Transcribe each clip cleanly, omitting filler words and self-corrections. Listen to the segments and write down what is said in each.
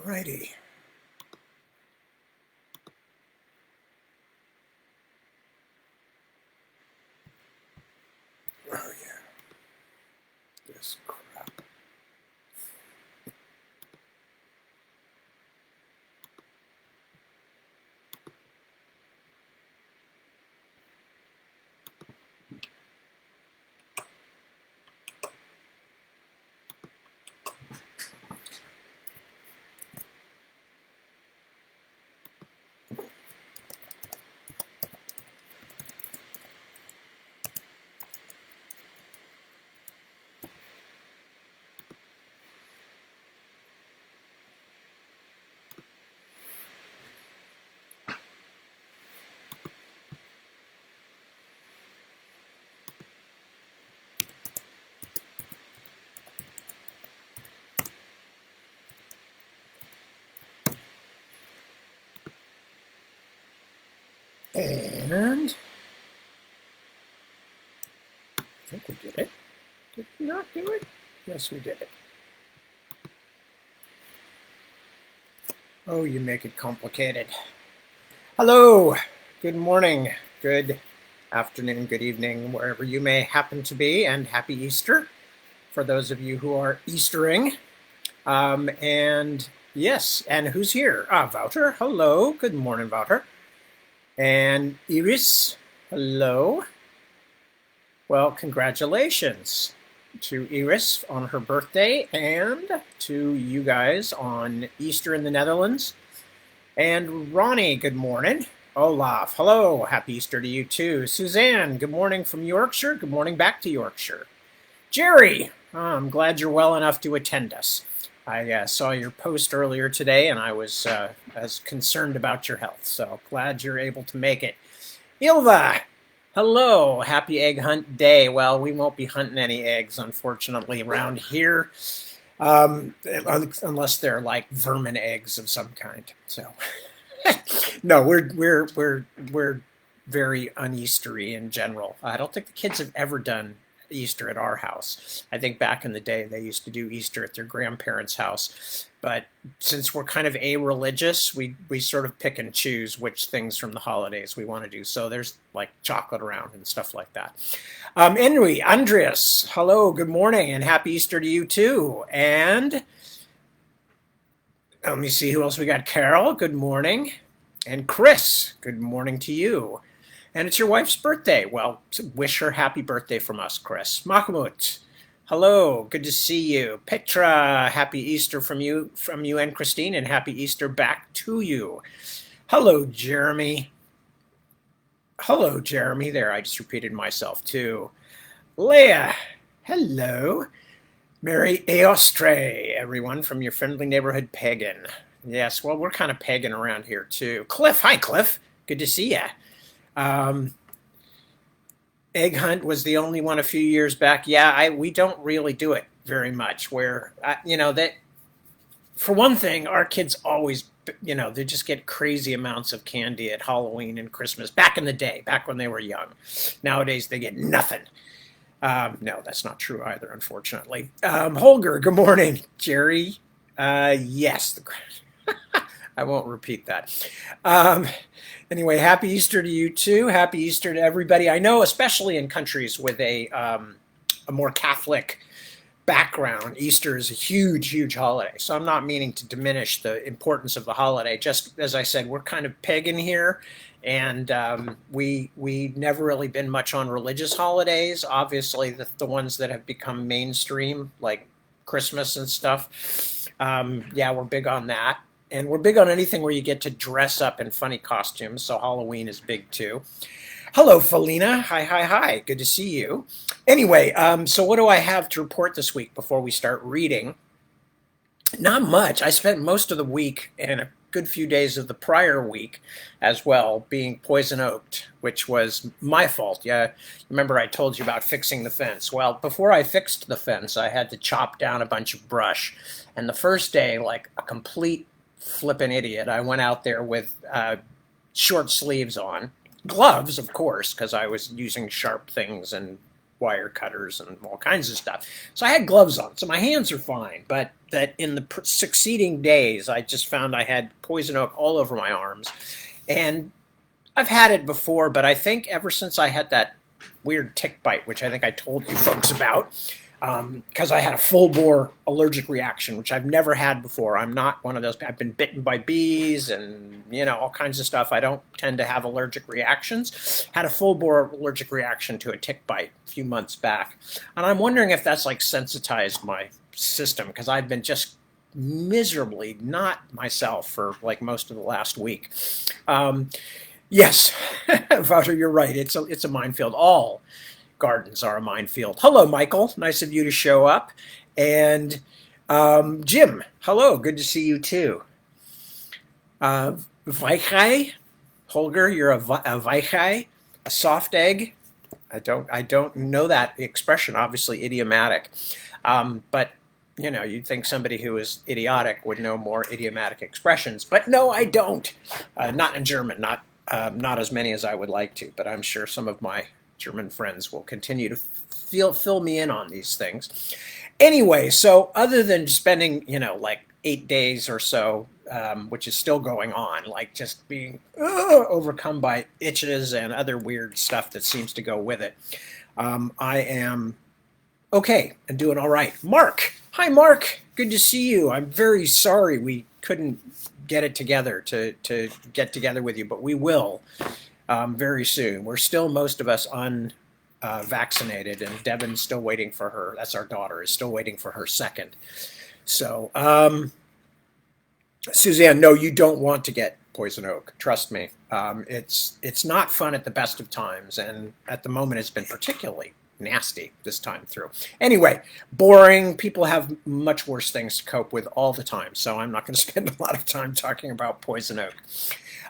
Alrighty. Oh yeah, this crap. And I think we did it. Did we not do it? Yes, we did it. Oh, you make it complicated. Hello, good morning, good afternoon, good evening, wherever you may happen to be, and happy Easter for those of you who are Eastering. And yes, and who's here? Wouter, hello, good morning, Wouter. And Iris, hello. Well, congratulations to Iris on her birthday and to you guys on Easter in the Netherlands. And Ronnie, good morning. Olaf, hello. Happy Easter to you too. Suzanne, good morning from Yorkshire. Good morning back to Yorkshire. Jerry, I'm glad you're well enough to attend us. I saw your post earlier today and I was as concerned about your health, so glad you're able to make it. Ilva, hello, happy egg hunt day. Well, we won't be hunting any eggs, unfortunately, around here, unless they're like vermin eggs of some kind. So, no, we're very uneastery in general. I don't think the kids have ever done Easter at our house. I think back in the day they used to do Easter at their grandparents' house. But since we're kind of a-religious, we sort of pick and choose which things from the holidays we want to do. So there's like chocolate around and stuff like that. Anyway, Andreas, hello, good morning, and happy Easter to you too. And let me see who else we got. Carol, good morning. And Chris, good morning to you. And it's your wife's birthday. Well, wish her happy birthday from us, Chris. Mahmoud, hello, good to see you. Petra, happy Easter from you and Christine, and happy Easter back to you. Hello, Jeremy. Hello, Jeremy. There, I just repeated myself too. Leah, hello. Mary Eostre, everyone from your friendly neighborhood pagan. Yes, well, we're kind of pagan around here too. Cliff, hi, Cliff. Good to see you. Egg hunt was the only one a few years back. Yeah, we don't really do it very much. Where that for one thing, our kids always they just get crazy amounts of candy at Halloween and Christmas. Back in the day, back when they were young. Nowadays they get nothing. No, that's not true either, unfortunately. Holger, good morning. Jerry, yes. I won't repeat that. Anyway, happy Easter to you too. Happy Easter to everybody. I know, especially in countries with a more Catholic background, Easter is a huge, huge holiday. So I'm not meaning to diminish the importance of the holiday. Just as I said, we're kind of pagan here, and we never really been much on religious holidays. Obviously, the ones that have become mainstream, like Christmas and stuff. Yeah, we're big on that. And we're big on anything where you get to dress up in funny costumes, so Halloween is big too. Hello, Felina. Hi, hi, hi. Good to see you. Anyway, so what do I have to report this week before we start reading? Not much. I spent most of the week and a good few days of the prior week as well being poison oaked, which was my fault. Yeah, remember I told you about fixing the fence. Well, before I fixed the fence, I had to chop down a bunch of brush. And the first day, like a complete flippin' idiot, I went out there with short sleeves on, gloves, of course, because I was using sharp things and wire cutters and all kinds of stuff. So I had gloves on, so my hands are fine. But that in the succeeding days, I just found I had poison oak all over my arms. And I've had it before, but I think ever since I had that weird tick bite, which I think I told you folks about, because I had a full bore allergic reaction, which I've never had before. I'm not one of those. I've been bitten by bees and all kinds of stuff. I don't tend to have allergic reactions. Had a full bore allergic reaction to a tick bite a few months back, and I'm wondering if that's like sensitized my system because I've been just miserably not myself for like most of the last week. Um, yes, Wouter, you're right. It's a minefield. All gardens are a minefield. Hello, Michael. Nice of you to show up. And Jim, hello. Good to see you too. Weichei, Holger, you're a Weichei, a soft egg. I don't know that expression. Obviously idiomatic, but you'd think somebody who is idiotic would know more idiomatic expressions. But no, I don't. Not in German. Not as many as I would like to. But I'm sure some of my German friends will continue to fill me in on these things. Anyway, so other than spending, like 8 days or so, which is still going on, like just being overcome by itches and other weird stuff that seems to go with it, I am okay and doing all right. Mark, hi, Mark. Good to see you. I'm very sorry we couldn't get it together to get together with you, but we will. Very soon. We're still, most of us, unvaccinated, and Devin's still waiting for her. That's our daughter, is still waiting for her second. So, Suzanne, no, you don't want to get poison oak. Trust me. It's not fun at the best of times, and at the moment it's been particularly nasty this time through. Anyway, boring. People have much worse things to cope with all the time, so I'm not going to spend a lot of time talking about poison oak.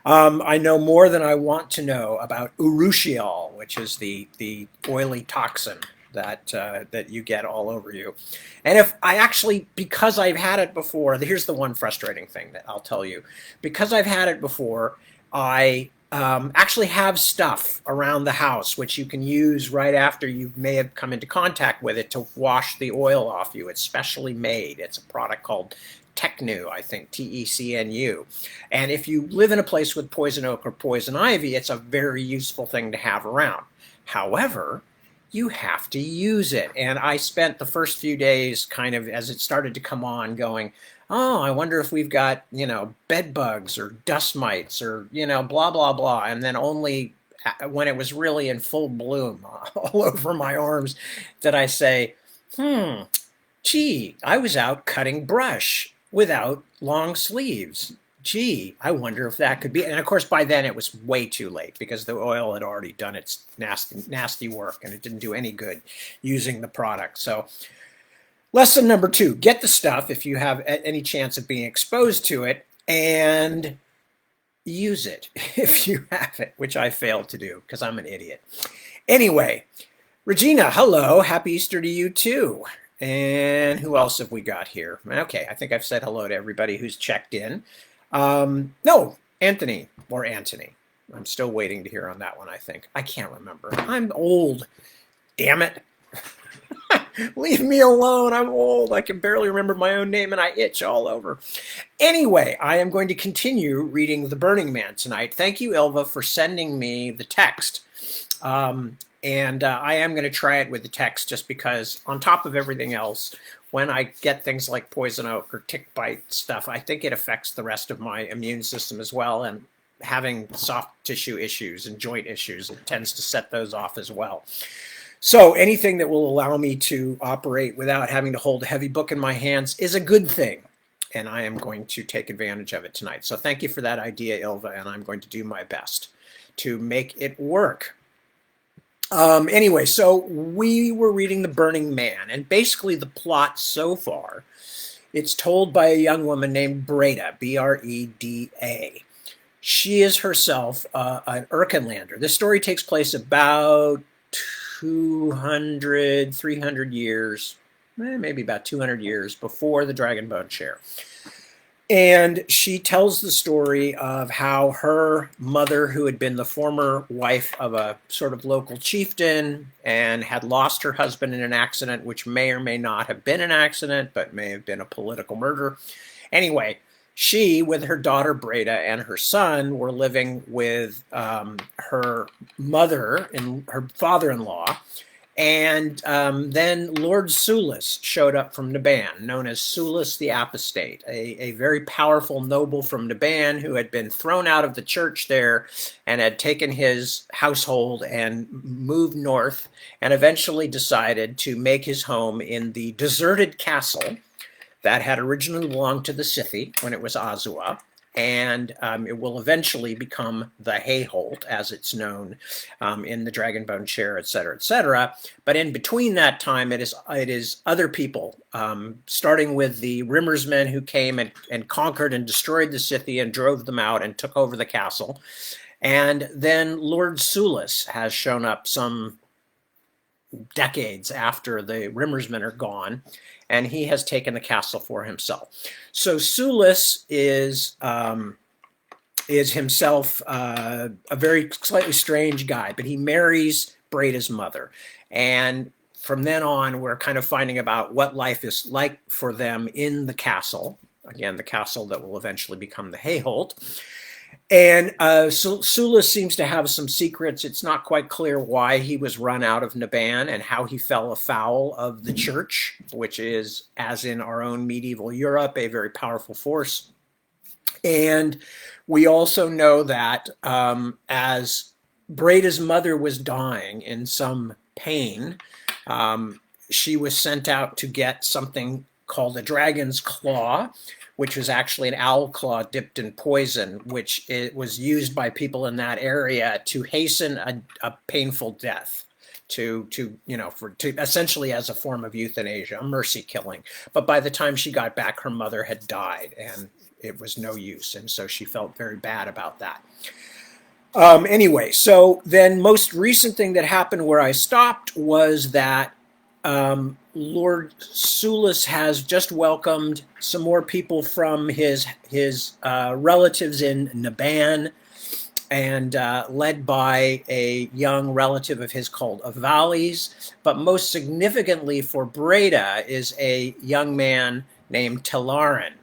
I know more than I want to know about urushiol, which is the oily toxin that you get all over you. And if I actually, because I've had it before, here's the one frustrating thing that I'll tell you. Because I've had it before, I actually have stuff around the house which you can use right after you may have come into contact with it to wash the oil off you. It's specially made. It's a product called Pt.2, I think, T-E-C-N-U. And if you live in a place with poison oak or poison ivy, it's a very useful thing to have around. However, you have to use it. And I spent the first few days kind of, as it started to come on, going, oh, I wonder if we've got, bed bugs or dust mites or, blah, blah, blah. And then only when it was really in full bloom all over my arms did I say, gee, I was out cutting brush without long sleeves. Gee, I wonder if that could be. And of course, by then it was way too late because the oil had already done its nasty work and it didn't do any good using the product. So lesson number 2, get the stuff if you have any chance of being exposed to it, and use it if you have it, which I failed to do because I'm an idiot. Anyway, Regina, hello. Happy Easter to you too. And who else have we got here? Okay, I think I've said hello to everybody who's checked in. No, Anthony or Anthony. I'm still waiting to hear on that one, I think. I can't remember. I'm old. Damn it. Leave me alone. I'm old. I can barely remember my own name and I itch all over. Anyway, I am going to continue reading The Burning Man tonight. Thank you, Ilva, for sending me the text. And I am going to try it with the text just because on top of everything else, when I get things like poison oak or tick bite stuff, I think it affects the rest of my immune system as well. And having soft tissue issues and joint issues, it tends to set those off as well. So anything that will allow me to operate without having to hold a heavy book in my hands is a good thing. And I am going to take advantage of it tonight. So thank you for that idea, Ilva, and I'm going to do my best to make it work. Anyway, so we were reading The Burning Man, and basically the plot so far, it's told by a young woman named Breda, B-R-E-D-A. She is herself an Erkenlander. This story takes place about 200, 300 years, maybe about 200 years before the Dragon Bone Share. And she tells the story of how her mother, who had been the former wife of a sort of local chieftain and had lost her husband in an accident, which may or may not have been an accident, but may have been a political murder. Anyway, she, with her daughter Breda and her son, were living with her mother and her father-in-law. And then Lord Sulis showed up from Naban, known as Sulis the Apostate, a very powerful noble from Naban who had been thrown out of the church there and had taken his household and moved north and eventually decided to make his home in the deserted castle that had originally belonged to the Scythi when it was Azua. And it will eventually become the Hayholt, as it's known in the Dragonbone Chair, et cetera, et cetera. But in between that time, it is other people, starting with the Rimmersmen who came and conquered and destroyed the Scythi and drove them out and took over the castle. And then Lord Sulis has shown up some decades after the Rimmersmen are gone, and he has taken the castle for himself. So Sulis is himself a very slightly strange guy, but he marries Breda's mother. And from then on, we're kind of finding about what life is like for them in the castle. Again, the castle that will eventually become the Hayholt. And Sulis seems to have some secrets. It's not quite clear why he was run out of Naban and how he fell afoul of the church, which is, as in our own medieval Europe, a very powerful force. And we also know that as Breda's mother was dying in some pain, she was sent out to get something called a dragon's claw, which was actually an owl claw dipped in poison, which it was used by people in that area to hasten a painful death, to essentially as a form of euthanasia, a mercy killing. But by the time she got back, her mother had died, and it was no use, and so she felt very bad about that. Anyway, so then most recent thing that happened where I stopped was that Lord Sulis has just welcomed some more people from his relatives in Naban, and led by a young relative of his called Avales. But most significantly for Breda is a young man named Talarin.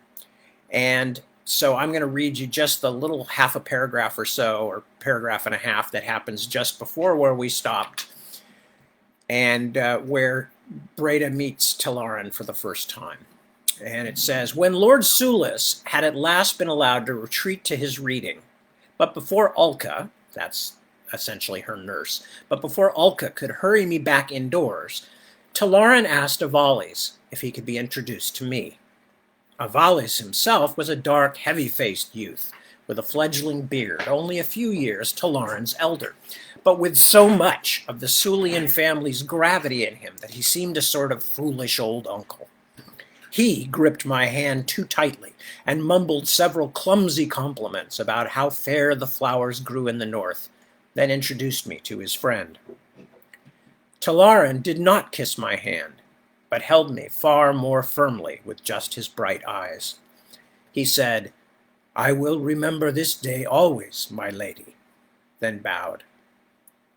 And so I'm going to read you just the little half a paragraph or so, or paragraph and a half, that happens just before where we stopped, and where Breda meets Talarin for the first time. And it says, when Lord Sulis had at last been allowed to retreat to his reading, but before Ulca, that's essentially her nurse, but before Ulca could hurry me back indoors, Talarin asked Avales if he could be introduced to me. Avales himself was a dark, heavy-faced youth with a fledgling beard, only a few years Talarin's elder, but with so much of the Sulian family's gravity in him that he seemed a sort of foolish old uncle. He gripped my hand too tightly and mumbled several clumsy compliments about how fair the flowers grew in the north, then introduced me to his friend. Talarin did not kiss my hand, but held me far more firmly with just his bright eyes. He said, I will remember this day always, my lady, then bowed.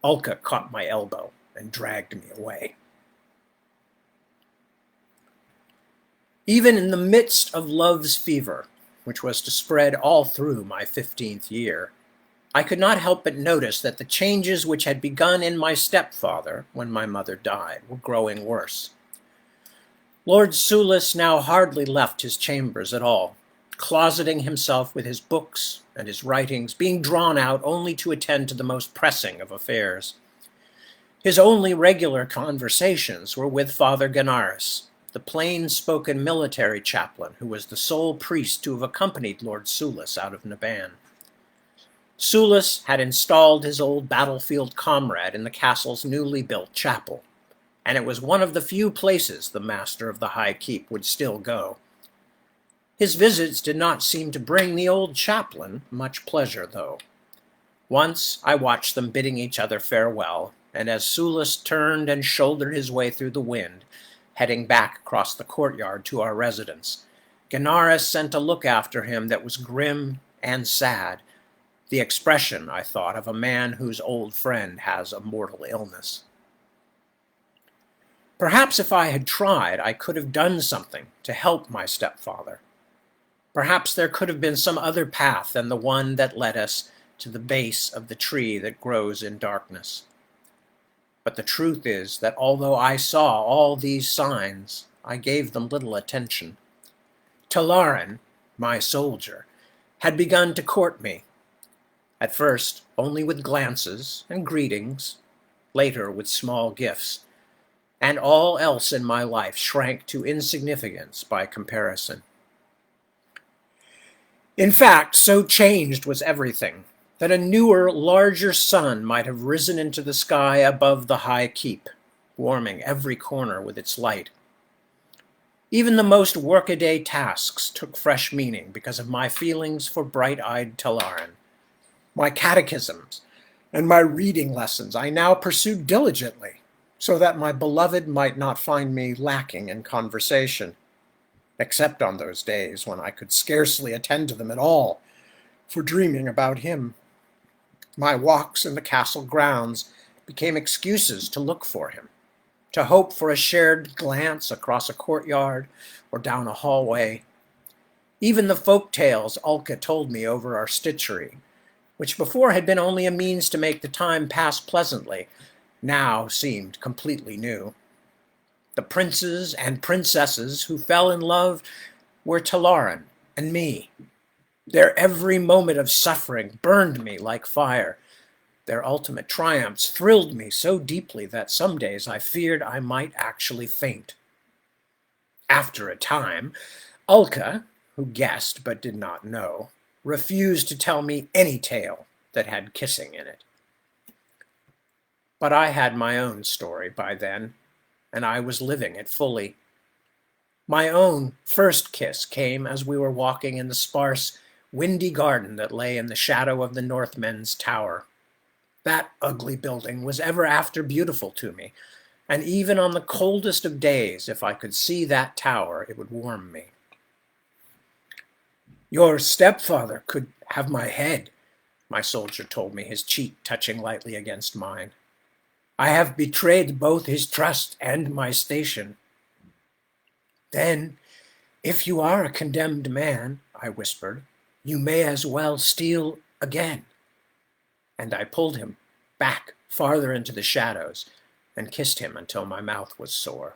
Ulca caught my elbow and dragged me away. Even in the midst of love's fever, which was to spread all through my 15th year, I could not help but notice that the changes which had begun in my stepfather when my mother died were growing worse. Lord Sulis now hardly left his chambers at all, closeting himself with his books and his writings, being drawn out only to attend to the most pressing of affairs. His only regular conversations were with Father Ganaris, the plain-spoken military chaplain who was the sole priest to have accompanied Lord Sulis out of Naban. Sulis had installed his old battlefield comrade in the castle's newly built chapel, and it was one of the few places the master of the High Keep would still go. His visits did not seem to bring the old chaplain much pleasure, though. Once I watched them bidding each other farewell, and as Sulis turned and shouldered his way through the wind, heading back across the courtyard to our residence, Genara sent a look after him that was grim and sad, the expression, I thought, of a man whose old friend has a mortal illness. Perhaps if I had tried, I could have done something to help my stepfather. Perhaps there could have been some other path than the one that led us to the base of the tree that grows in darkness. But the truth is that although I saw all these signs, I gave them little attention. Talarin, my soldier, had begun to court me. At first, only with glances and greetings, later with small gifts, and all else in my life shrank to insignificance by comparison. In fact, so changed was everything that a newer, larger sun might have risen into the sky above the high keep, warming every corner with its light. Even the most workaday tasks took fresh meaning because of my feelings for bright-eyed Talarin. My catechisms and my reading lessons I now pursued diligently, so that my beloved might not find me lacking in conversation, except on those days when I could scarcely attend to them at all, for dreaming about him. My walks in the castle grounds became excuses to look for him, to hope for a shared glance across a courtyard or down a hallway. Even the folk tales Ulka told me over our stitchery, which before had been only a means to make the time pass pleasantly, now seemed completely new. The princes and princesses who fell in love were Talarin and me. Their every moment of suffering burned me like fire. Their ultimate triumphs thrilled me so deeply that some days I feared I might actually faint. After a time, Ulka, who guessed but did not know, refused to tell me any tale that had kissing in it. But I had my own story by then, and I was living it fully. My own first kiss came as we were walking in the sparse, windy garden that lay in the shadow of the Northmen's tower. That ugly building was ever after beautiful to me, and even on the coldest of days, if I could see that tower, it would warm me. Your stepfather could have my head, my soldier told me, his cheek touching lightly against mine. I have betrayed both his trust and my station. Then, if you are a condemned man, I whispered, you may as well steal again. And I pulled him back farther into the shadows and kissed him until my mouth was sore.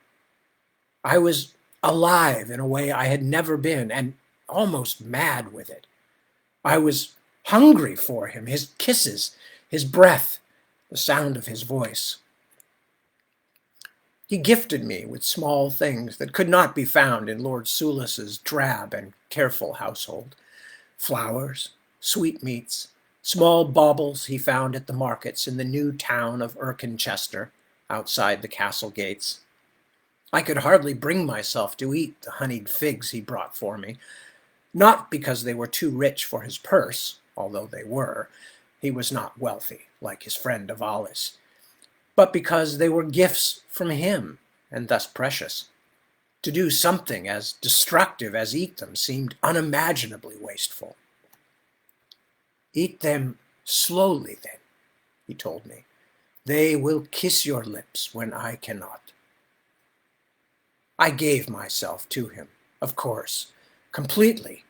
I was alive in a way I had never been, and almost mad with it. I was hungry for him, his kisses, his breath, the sound of his voice. He gifted me with small things that could not be found in Lord Sulis's drab and careful household. Flowers, sweetmeats, small baubles he found at the markets in the new town of Erkinchester, outside the castle gates. I could hardly bring myself to eat the honeyed figs he brought for me, not because they were too rich for his purse, although they were. He was not wealthy, like his friend Avalis, but because they were gifts from him, and thus precious. To do something as destructive as eat them seemed unimaginably wasteful. Eat them slowly, then, he told me. They will kiss your lips when I cannot. I gave myself to him, of course, completely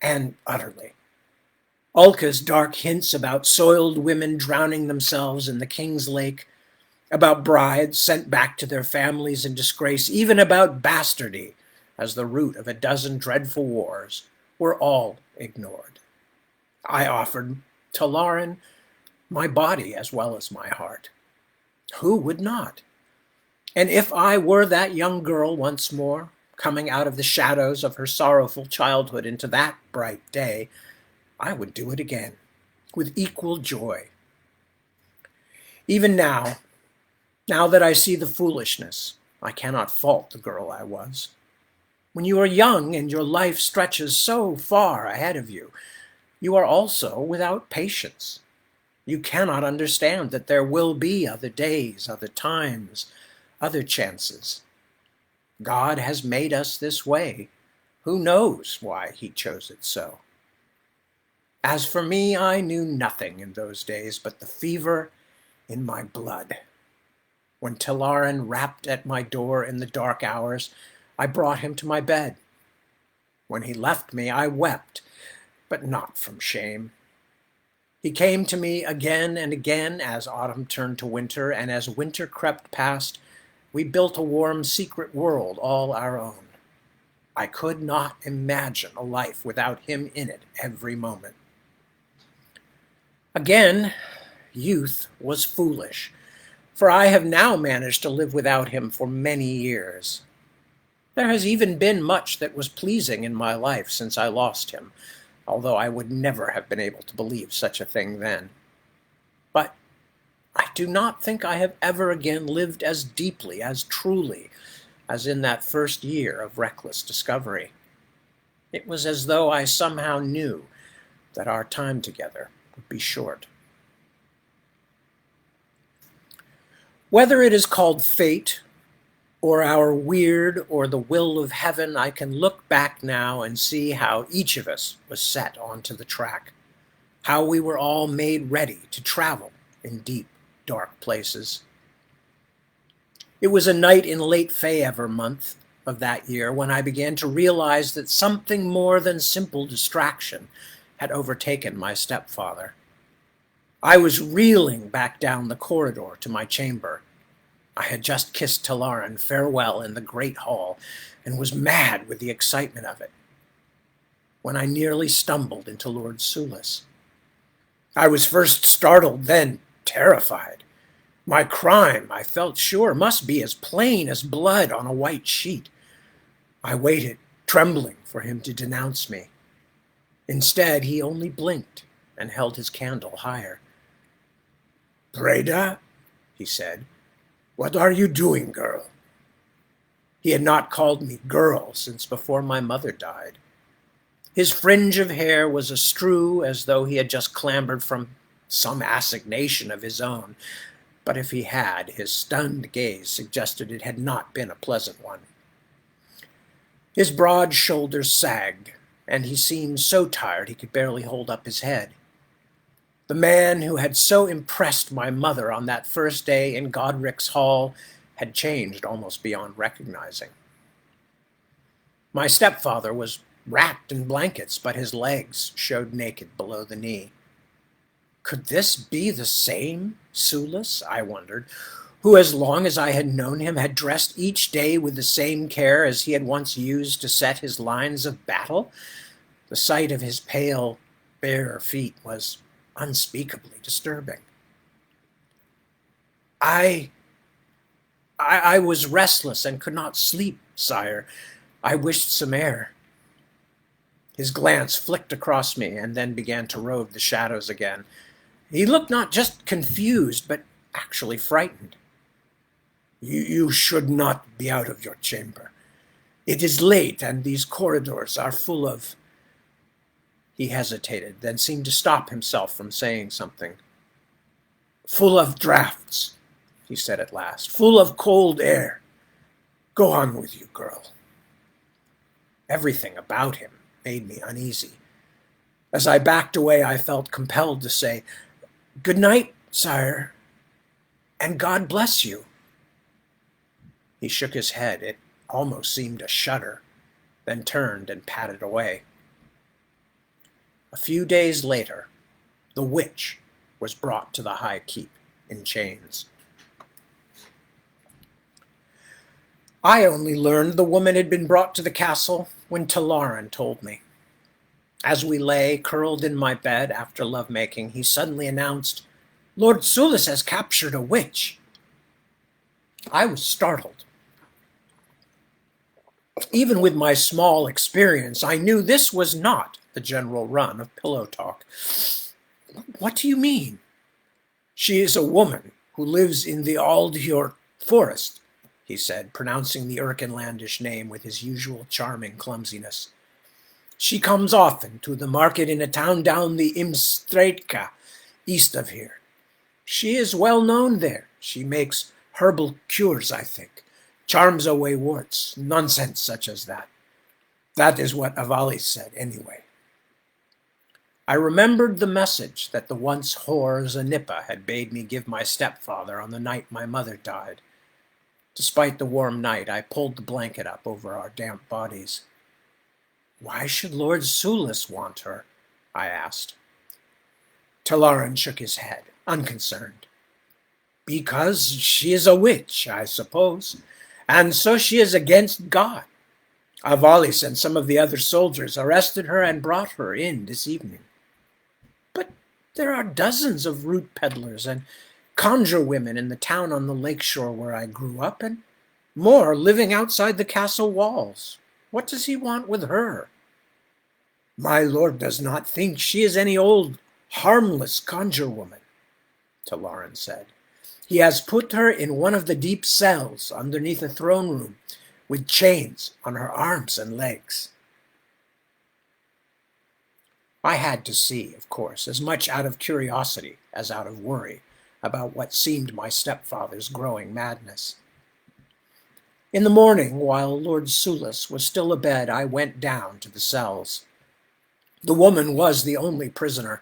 and utterly. Ulka's dark hints about soiled women drowning themselves in the King's Lake, about brides sent back to their families in disgrace, even about bastardy as the root of a dozen dreadful wars, were all ignored. I offered Talarin my body as well as my heart. Who would not? And if I were that young girl once more, coming out of the shadows of her sorrowful childhood into that bright day, I would do it again, with equal joy. Even now that I see the foolishness, I cannot fault the girl I was. When you are young and your life stretches so far ahead of you, you are also without patience. You cannot understand that there will be other days, other times, other chances. God has made us this way, Who knows why he chose it so? As for me, I knew nothing in those days but the fever in my blood. When Talaran rapped at my door in the dark hours, I brought him to my bed. When he left me, I wept, but not from shame. He came to me again and again as autumn turned to winter, and as winter crept past, we built a warm secret world all our own. I could not imagine a life without him in it every moment. Again, youth was foolish, for I have now managed to live without him for many years. There has even been much that was pleasing in my life since I lost him, although I would never have been able to believe such a thing then. But I do not think I have ever again lived as deeply, as truly, as in that first year of reckless discovery. It was as though I somehow knew that our time together would be short. Whether it is called fate, or our weird, or the will of heaven, I can look back now and see how each of us was set onto the track, how we were all made ready to travel in deep, dark places. It was a night in late Fayever month of that year when I began to realize that something more than simple distraction had overtaken my stepfather. I was reeling back down the corridor to my chamber. I had just kissed Talaran farewell in the great hall and was mad with the excitement of it, when I nearly stumbled into Lord Sulis. I was first startled, then terrified. My crime, I felt sure, must be as plain as blood on a white sheet. I waited, trembling, for him to denounce me. Instead, he only blinked and held his candle higher. "Breda," he said, "what are you doing, girl?" He had not called me girl since before my mother died. His fringe of hair was astrew as though he had just clambered from some assignation of his own, but if he had, his stunned gaze suggested it had not been a pleasant one. His broad shoulders sagged, and he seemed so tired he could barely hold up his head. The man who had so impressed my mother on that first day in Godric's Hall had changed almost beyond recognizing. My stepfather was wrapped in blankets, but his legs showed naked below the knee. Could this be the same Sulis, I wondered, who, as long as I had known him, had dressed each day with the same care as he had once used to set his lines of battle? The sight of his pale, bare feet was unspeakably disturbing. I was restless and could not sleep, sire. I wished some air. His glance flicked across me and then began to rove the shadows again. He looked not just confused, but actually frightened. You should not be out of your chamber. It is late, and these corridors are full of—" He hesitated, then seemed to stop himself from saying something. "Full of drafts," he said at last. "Full of cold air. Go on with you, girl." Everything about him made me uneasy. As I backed away, I felt compelled to say, "Good night, sire, and God bless you." He shook his head. It almost seemed a shudder, then turned and padded away. A few days later, the witch was brought to the high keep in chains. I only learned the woman had been brought to the castle when Talaran told me. As we lay curled in my bed after lovemaking, he suddenly announced, "Lord Sulis has captured a witch." I was startled. Even with my small experience, I knew this was not the general run of pillow talk. "What do you mean?" "She is a woman who lives in the Aldhjort forest," he said, pronouncing the Erkenlandish name with his usual charming clumsiness. "She comes often to the market in a town down the Imstretka, east of here. She is well known there. She makes herbal cures, I think. Charms away warts, nonsense such as that. That is what Avali said, anyway. I remembered the message that the once whore Zanipa had bade me give my stepfather on the night my mother died. Despite the warm night, I pulled the blanket up over our damp bodies. Why should Lord Sulis want her? I asked. Talaran shook his head, unconcerned. Because she is a witch, I suppose, and so she is against God. Avalis and some of the other soldiers arrested her and brought her in this evening. But there are dozens of root peddlers and conjure women in the town on the lake shore where I grew up, and more living outside the castle walls. What does he want with her? My lord does not think she is any old, harmless conjure woman, Talaran said. He has put her in one of the deep cells underneath a throne room, with chains on her arms and legs. I had to see, of course, as much out of curiosity as out of worry about what seemed my stepfather's growing madness. In the morning, while Lord Sulis was still abed, I went down to the cells. The woman was the only prisoner.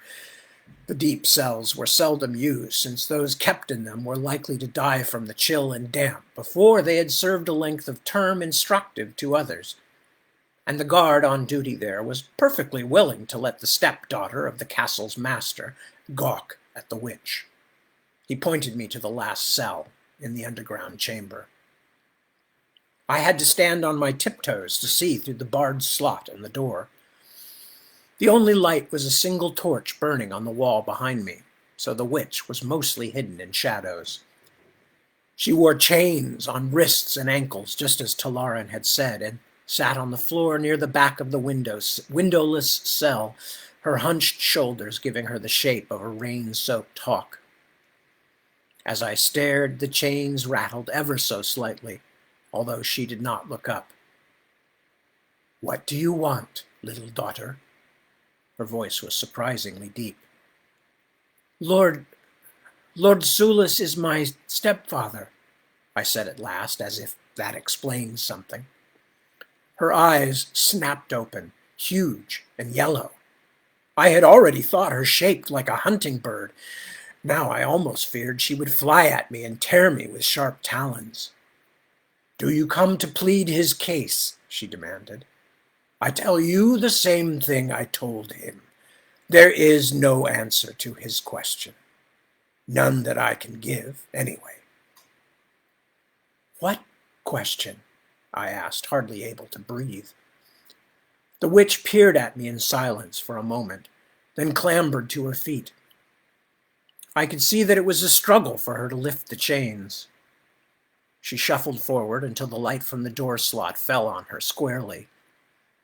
The deep cells were seldom used, since those kept in them were likely to die from the chill and damp before they had served a length of term instructive to others. And the guard on duty there was perfectly willing to let the stepdaughter of the castle's master gawk at the witch. He pointed me to the last cell in the underground chamber. I had to stand on my tiptoes to see through the barred slot in the door. The only light was a single torch burning on the wall behind me, so the witch was mostly hidden in shadows. She wore chains on wrists and ankles, just as Talaran had said, and sat on the floor near the back of the windowless cell, her hunched shoulders giving her the shape of a rain-soaked hawk. As I stared, the chains rattled ever so slightly, although she did not look up. "What do you want, little daughter?" Her voice was surprisingly deep. Lord Sulis is my stepfather," I said at last, as if that explained something. Her eyes snapped open, huge and yellow. I had already thought her shaped like a hunting bird. Now I almost feared she would fly at me and tear me with sharp talons. "Do you come to plead his case?" she demanded. "I tell you the same thing I told him. There is no answer to his question. None that I can give, anyway." "What question?" I asked, hardly able to breathe. The witch peered at me in silence for a moment, then clambered to her feet. I could see that it was a struggle for her to lift the chains. She shuffled forward until the light from the door slot fell on her squarely.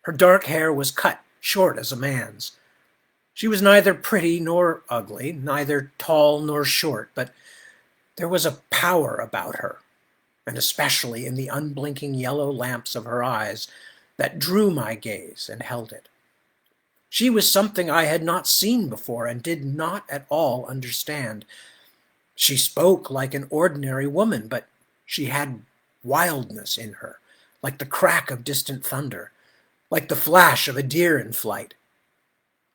Her dark hair was cut short as a man's. She was neither pretty nor ugly, neither tall nor short, but there was a power about her, and especially in the unblinking yellow lamps of her eyes, that drew my gaze and held it. She was something I had not seen before and did not at all understand. She spoke like an ordinary woman, but she had wildness in her, like the crack of distant thunder, like the flash of a deer in flight.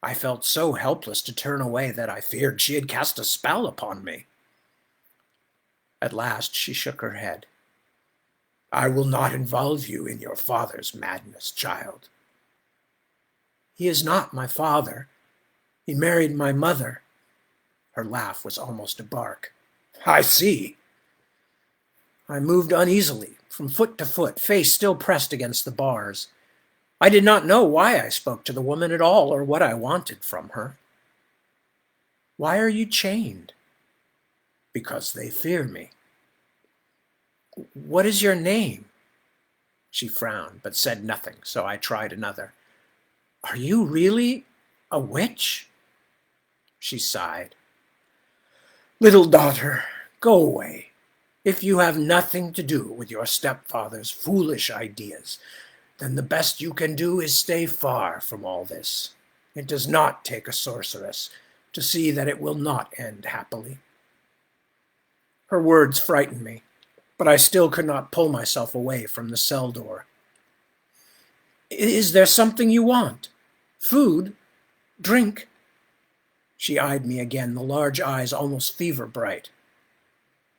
I felt so helpless to turn away that I feared she had cast a spell upon me. At last she shook her head. "I will not involve you in your father's madness, child." "He is not my father. He married my mother." Her laugh was almost a bark. "I see." I moved uneasily, from foot to foot, face still pressed against the bars. I did not know why I spoke to the woman at all, or what I wanted from her. "Why are you chained?" "Because they fear me." "What is your name?" She frowned, but said nothing, so I tried another. "Are you really a witch?" She sighed. "Little daughter, go away. If you have nothing to do with your stepfather's foolish ideas, then the best you can do is stay far from all this. It does not take a sorceress to see that it will not end happily." Her words frightened me, but I still could not pull myself away from the cell door. Is there something you want? Food? Drink?" She eyed me again, the large eyes almost fever bright.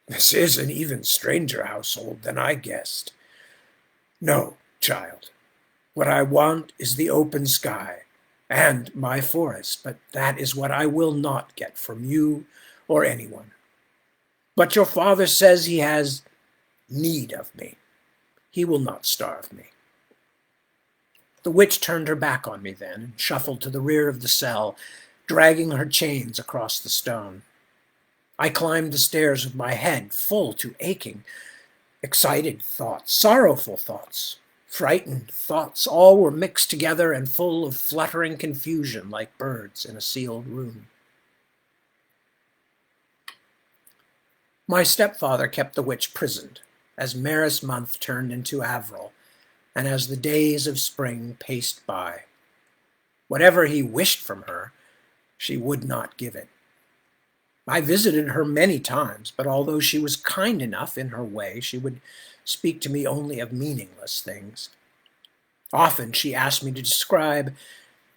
"This is an even stranger household than I guessed. No, child, what I want is the open sky and my forest, but that is what I will not get from you or anyone. But your father says he has need of me. He will not starve me." The witch turned her back on me then and shuffled to the rear of the cell, dragging her chains across the stone. I climbed the stairs with my head full to aching. Excited thoughts, sorrowful thoughts, frightened thoughts, all were mixed together and full of fluttering confusion like birds in a sealed room. My stepfather kept the witch prisoned as Maris month turned into Avril, and as the days of spring paced by. Whatever he wished from her, she would not give it. I visited her many times, but although she was kind enough in her way, she would speak to me only of meaningless things. Often she asked me to describe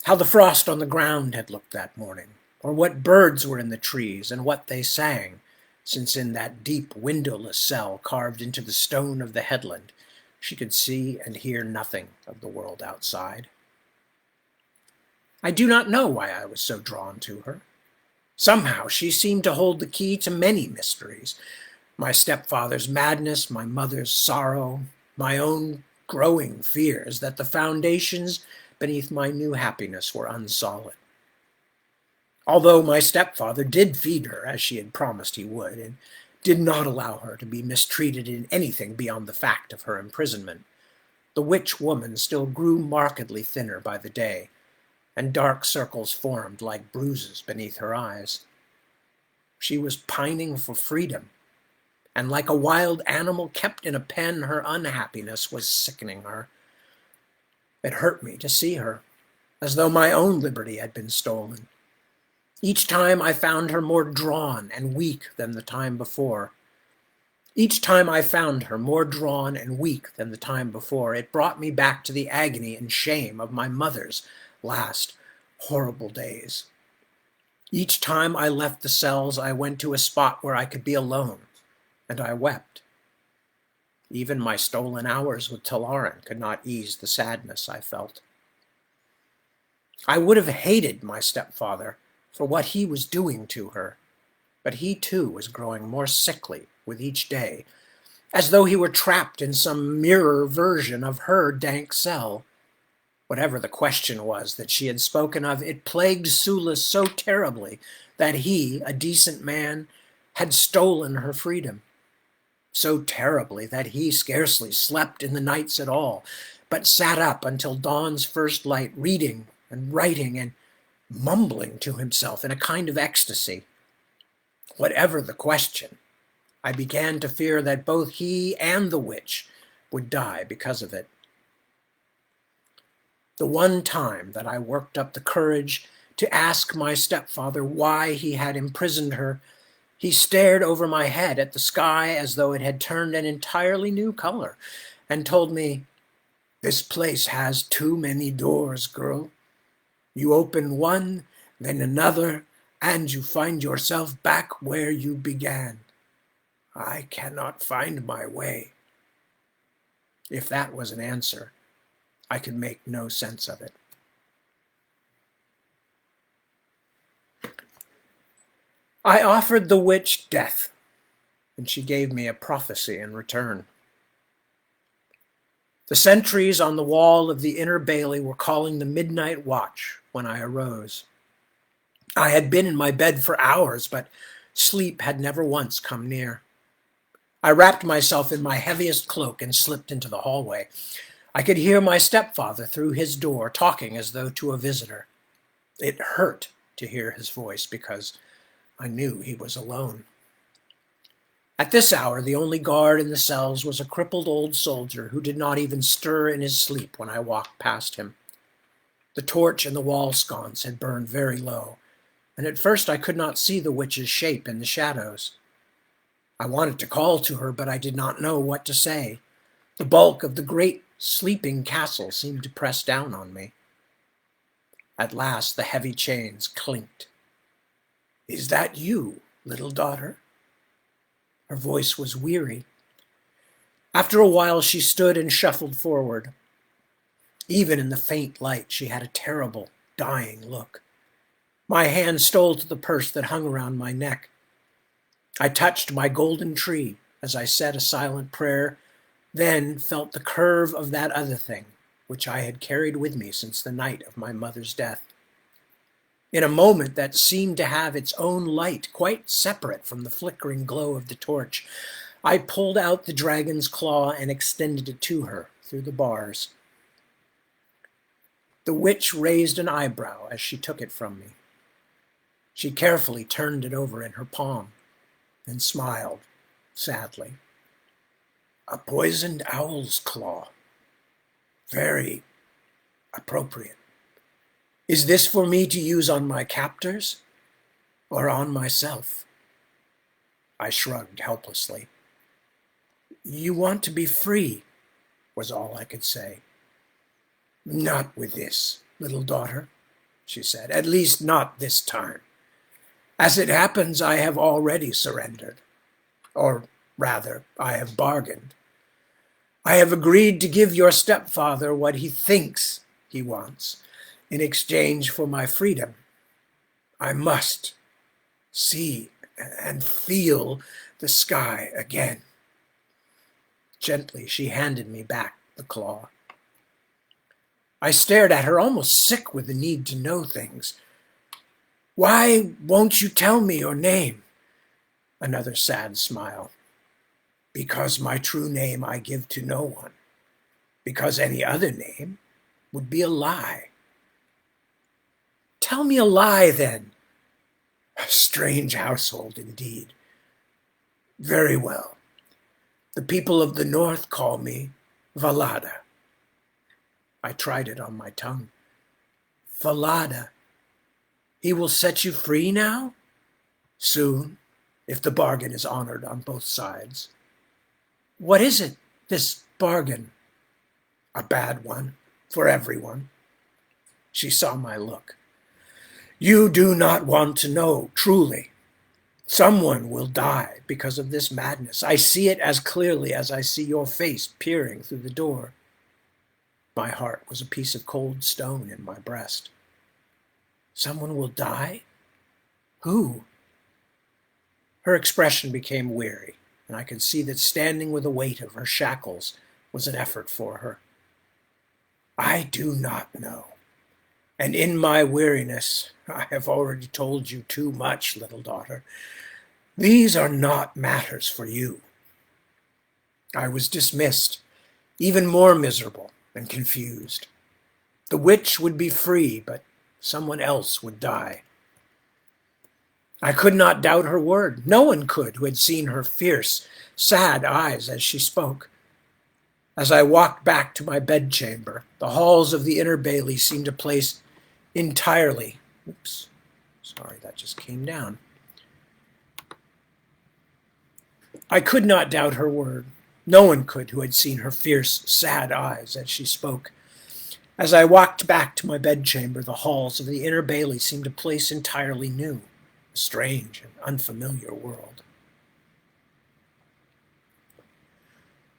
how the frost on the ground had looked that morning, or what birds were in the trees and what they sang, since in that deep windowless cell carved into the stone of the headland, she could see and hear nothing of the world outside. I do not know why I was so drawn to her. Somehow she seemed to hold the key to many mysteries. My stepfather's madness, my mother's sorrow, my own growing fears that the foundations beneath my new happiness were unsolid. Although my stepfather did feed her as she had promised he would, and did not allow her to be mistreated in anything beyond the fact of her imprisonment, the witch woman still grew markedly thinner by the day, and dark circles formed like bruises beneath her eyes. She was pining for freedom, and like a wild animal kept in a pen, her unhappiness was sickening her. It hurt me to see her, as though my own liberty had been stolen. Each time I found her more drawn and weak than the time before. Each time I found her more drawn and weak than the time before, it brought me back to the agony and shame of my mother's last horrible days. Each time I left the cells, I went to a spot where I could be alone, and I wept. Even my stolen hours with Talaran could not ease the sadness I felt. I would have hated my stepfather for what he was doing to her, but he too was growing more sickly with each day, as though he were trapped in some mirror version of her dank cell. Whatever the question was that she had spoken of, it plagued Sulis so terribly that he, a decent man, had stolen her freedom. So terribly that he scarcely slept in the nights at all, but sat up until dawn's first light, reading and writing and mumbling to himself in a kind of ecstasy. Whatever the question, I began to fear that both he and the witch would die because of it. The one time that I worked up the courage to ask my stepfather why he had imprisoned her, he stared over my head at the sky as though it had turned an entirely new color, and told me, "This place has too many doors, girl. You open one, then another, and you find yourself back where you began. I cannot find my way." If that was an answer, I could make no sense of it. I offered the witch death, and she gave me a prophecy in return. The sentries on the wall of the inner bailey were calling the midnight watch when I arose. I had been in my bed for hours, but sleep had never once come near. I wrapped myself in my heaviest cloak and slipped into the hallway. I could hear my stepfather through his door talking as though to a visitor. It hurt to hear his voice because I knew he was alone. At this hour, the only guard in the cells was a crippled old soldier who did not even stir in his sleep when I walked past him. The torch in the wall sconce had burned very low, and at first I could not see the witch's shape in the shadows. I wanted to call to her, but I did not know what to say. The bulk of the great sleeping castle seemed to press down on me. At last the heavy chains clinked. "Is that you, little daughter?" Her voice was weary. After a while she stood and shuffled forward. Even in the faint light she had a terrible, dying look. My hand stole to the purse that hung around my neck. I touched my golden tree as I said a silent prayer, then felt the curve of that other thing, which I had carried with me since the night of my mother's death. In a moment that seemed to have its own light, quite separate from the flickering glow of the torch, I pulled out the dragon's claw and extended it to her through the bars. The witch raised an eyebrow as she took it from me. She carefully turned it over in her palm and smiled sadly. "A poisoned owl's claw. Very appropriate. Is this for me to use on my captors or on myself?" I shrugged helplessly. "You want to be free," was all I could say. "Not with this, little daughter," she said. "At least not this time. As it happens, I have already surrendered. Or rather, I have bargained. I have agreed to give your stepfather what he thinks he wants in exchange for my freedom. I must see and feel the sky again." Gently, she handed me back the claw. I stared at her, almost sick with the need to know things. "Why won't you tell me your name?" Another sad smile. "Because my true name I give to no one. Because any other name would be a lie." "Tell me a lie, then." A strange household indeed. "Very well. The people of the north call me Valada." I tried it on my tongue. "Valada. He will set you free now?" "Soon, if the bargain is honored on both sides." "What is it, this bargain?" "A bad one, for everyone." She saw my look. "You do not want to know, truly. Someone will die because of this madness. I see it as clearly as I see your face peering through the door." My heart was a piece of cold stone in my breast. "Someone will die? Who?" Her expression became weary, and I could see that standing with the weight of her shackles was an effort for her. "I do not know. And in my weariness, I have already told you too much, little daughter. These are not matters for you." I was dismissed, even more miserable and confused. The witch would be free, but someone else would die. I could not doubt her word. No one could who had seen her fierce, sad eyes as she spoke. As I walked back to my bedchamber, the halls of the inner bailey seemed a place entirely. Oops, sorry, that just came down. I could not doubt her word. No one could who had seen her fierce, sad eyes as she spoke. As I walked back to my bedchamber, the halls of the inner bailey seemed a place entirely new, a strange and unfamiliar world.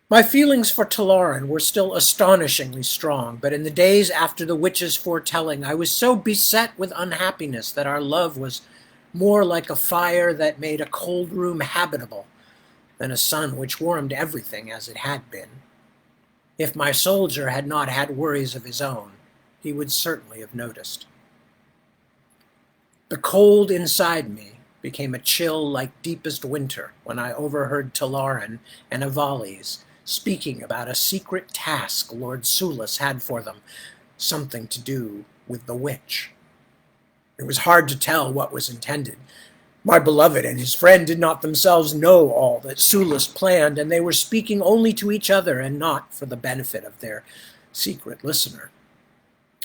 My feelings for Talaran were still astonishingly strong, but in the days after the witch's foretelling, I was so beset with unhappiness that our love was more like a fire that made a cold room habitable than a sun which warmed everything as it had been. If my soldier had not had worries of his own, he would certainly have noticed. The cold inside me became a chill like deepest winter when I overheard Talaran and Avali's speaking about a secret task Lord Sulis had for them, something to do with the witch. It was hard to tell what was intended. My beloved and his friend did not themselves know all that Sulis planned, and they were speaking only to each other and not for the benefit of their secret listener.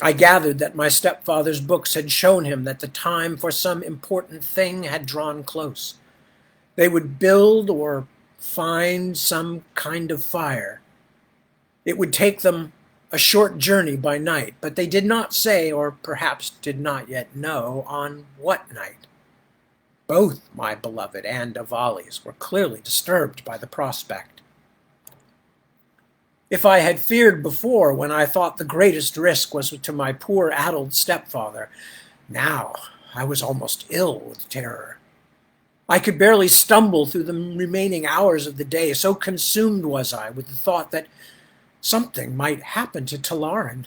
I gathered that my stepfather's books had shown him that the time for some important thing had drawn close. They would build or find some kind of fire, It would take them a short journey by night, but they did not say, or perhaps did not yet know, on what night. Both my beloved and Avali's were clearly disturbed by the prospect. If I had feared before, when I thought the greatest risk was to my poor addled stepfather, now I was almost ill with terror. I could barely stumble through the remaining hours of the day, so consumed was I with the thought that something might happen to Talaran.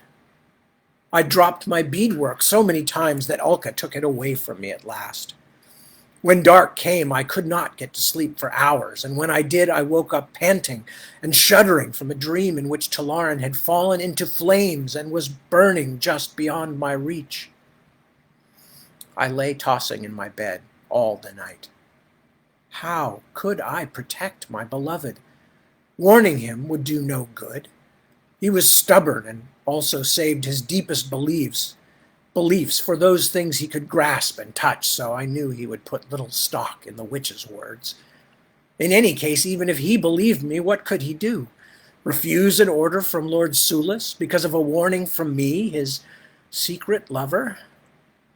I dropped my beadwork so many times that Ulka took it away from me at last. When dark came, I could not get to sleep for hours, and when I did, I woke up panting and shuddering from a dream in which Talaran had fallen into flames and was burning just beyond my reach. I lay tossing in my bed all the night. How could I protect my beloved? Warning him would do no good. He was stubborn and also saved his deepest beliefs for those things he could grasp and touch, so I knew he would put little stock in the witch's words. In any case, even if he believed me, what could he do? Refuse an order from Lord Sulis because of a warning from me, his secret lover?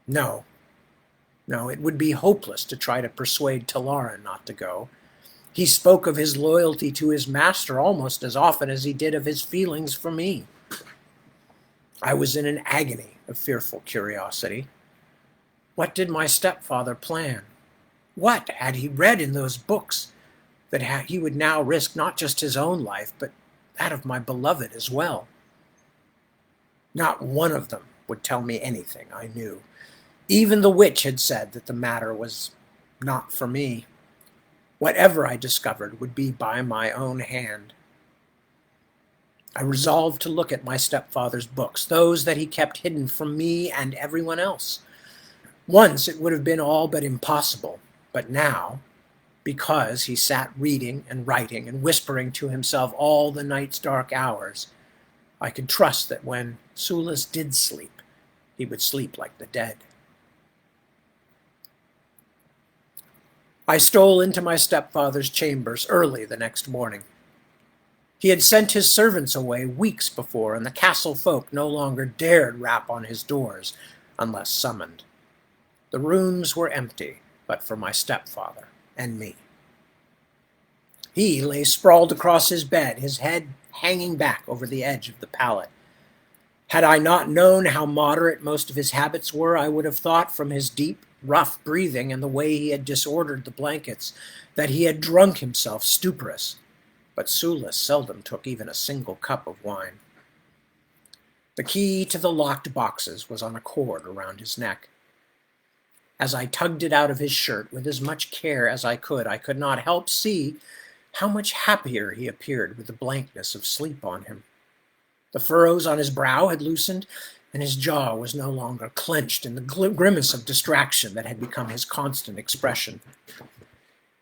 No, it would be hopeless to try to persuade Talaran not to go. He spoke of his loyalty to his master almost as often as he did of his feelings for me. I was in an agony of fearful curiosity. What did my stepfather plan? What had he read in those books that he would now risk not just his own life, but that of my beloved as well? Not one of them would tell me anything, I knew. Even the witch had said that the matter was not for me. Whatever I discovered would be by my own hand. I resolved to look at my stepfather's books, those that he kept hidden from me and everyone else. Once it would have been all but impossible, but now, because he sat reading and writing and whispering to himself all the night's dark hours, I could trust that when Sulis did sleep, he would sleep like the dead. I stole into my stepfather's chambers early the next morning. He had sent his servants away weeks before, and the castle folk no longer dared rap on his doors unless summoned. The rooms were empty, but for my stepfather and me. He lay sprawled across his bed, his head hanging back over the edge of the pallet. Had I not known how moderate most of his habits were, I would have thought from his deep, rough breathing and the way he had disordered the blankets that he had drunk himself stuporous. But Sulis seldom took even a single cup of wine. The key to the locked boxes was on a cord around his neck. As I tugged it out of his shirt with as much care as I could not help see how much happier he appeared with the blankness of sleep on him. The furrows on his brow had loosened, and his jaw was no longer clenched in the grimace of distraction that had become his constant expression.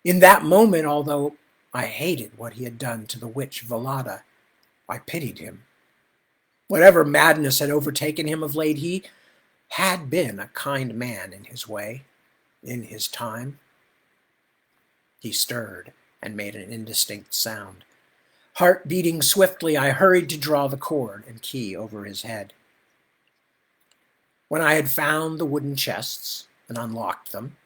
In that moment, although I hated what he had done to the witch Valada, I pitied him. Whatever madness had overtaken him of late, he had been a kind man in his way, in his time. He stirred and made an indistinct sound. Heart beating swiftly, I hurried to draw the cord and key over his head. When I had found the wooden chests and unlocked them,